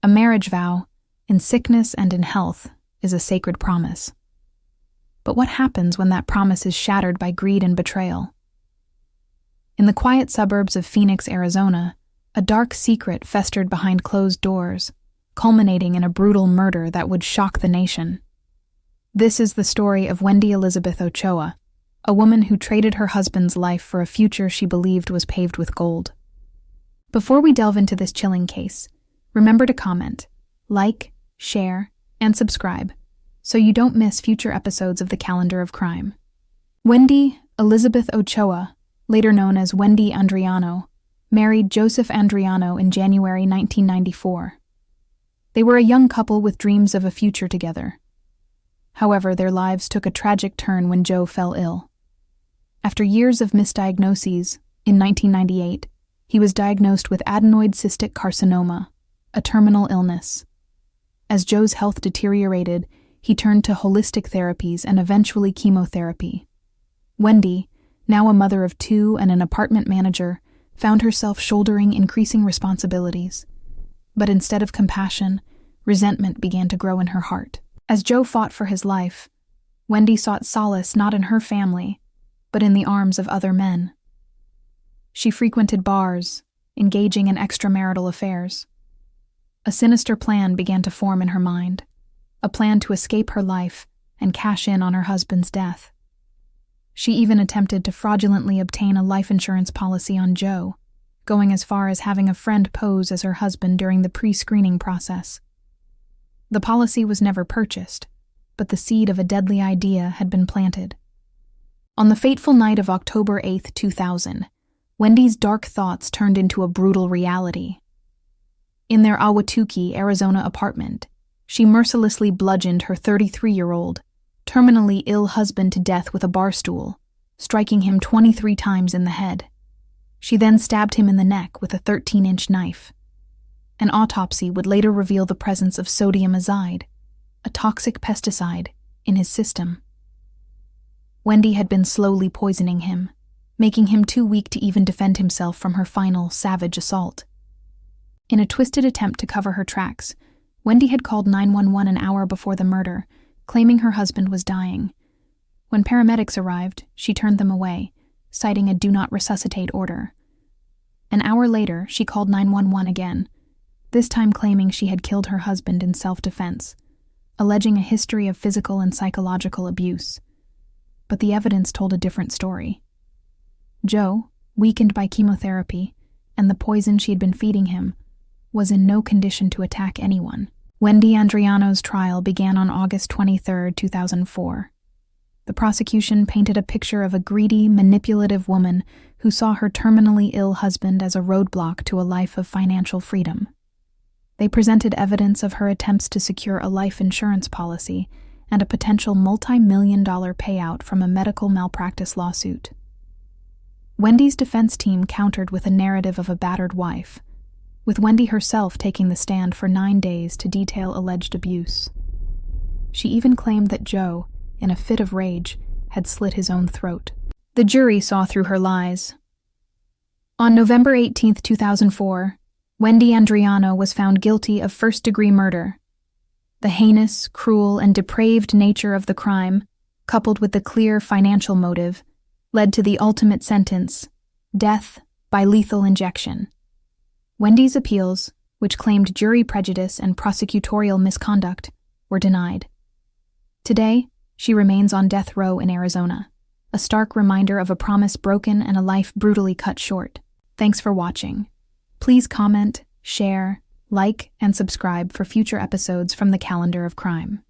A marriage vow, in sickness and in health, is a sacred promise. But what happens when that promise is shattered by greed and betrayal? In the quiet suburbs of Phoenix, Arizona, a dark secret festered behind closed doors, culminating in a brutal murder that would shock the nation. This is the story of Wendi Elizabeth Ochoa, a woman who traded her husband's life for a future she believed was paved with gold. Before we delve into this chilling case, remember to comment, like, share, and subscribe so you don't miss future episodes of the Calendar of Crime. Wendi Elizabeth Ochoa, later known as Wendi Andriano, married Joseph Andriano in January 1994. They were a young couple with dreams of a future together. However, their lives took a tragic turn when Joe fell ill. After years of misdiagnoses, in 1998, he was diagnosed with adenoid cystic carcinoma, a terminal illness. As Joe's health deteriorated, he turned to holistic therapies and eventually chemotherapy. Wendi, now a mother of two and an apartment manager, found herself shouldering increasing responsibilities. But instead of compassion, resentment began to grow in her heart. As Joe fought for his life, Wendi sought solace not in her family, but in the arms of other men. She frequented bars, engaging in extramarital affairs. A sinister plan began to form in her mind, a plan to escape her life and cash in on her husband's death. She even attempted to fraudulently obtain a life insurance policy on Joe, going as far as having a friend pose as her husband during the pre-screening process. The policy was never purchased, but the seed of a deadly idea had been planted. On the fateful night of October 8, 2000, Wendi's dark thoughts turned into a brutal reality. In their Ahwatukee, Arizona apartment, she mercilessly bludgeoned her 33-year-old, terminally ill husband to death with a barstool, striking him 23 times in the head. She then stabbed him in the neck with a 13-inch knife. An autopsy would later reveal the presence of sodium azide, a toxic pesticide, in his system. Wendi had been slowly poisoning him, making him too weak to even defend himself from her final, savage assault. In a twisted attempt to cover her tracks, Wendi had called 911 an hour before the murder, claiming her husband was dying. When paramedics arrived, she turned them away, citing a do not resuscitate order. An hour later, she called 911 again, this time claiming she had killed her husband in self-defense, alleging a history of physical and psychological abuse. But the evidence told a different story. Joe, weakened by chemotherapy and the poison she had been feeding him, was in no condition to attack anyone. Wendi Andriano's trial began on August 23, 2004. The prosecution painted a picture of a greedy, manipulative woman who saw her terminally ill husband as a roadblock to a life of financial freedom. They presented evidence of her attempts to secure a life insurance policy and a potential multi-million-dollar payout from a medical malpractice lawsuit. Wendi's defense team countered with a narrative of a battered wife, with Wendi herself taking the stand for 9 days to detail alleged abuse. She even claimed that Joe, in a fit of rage, had slit his own throat. The jury saw through her lies. On November 18, 2004, Wendi Andriano was found guilty of first-degree murder. The heinous, cruel, and depraved nature of the crime, coupled with the clear financial motive, led to the ultimate sentence, death by lethal injection. Wendi's appeals, which claimed jury prejudice and prosecutorial misconduct, were denied. Today, she remains on death row in Arizona, a stark reminder of a promise broken and a life brutally cut short. Thanks for watching. Please comment, share, like, and subscribe for future episodes from the Calendar of Crime.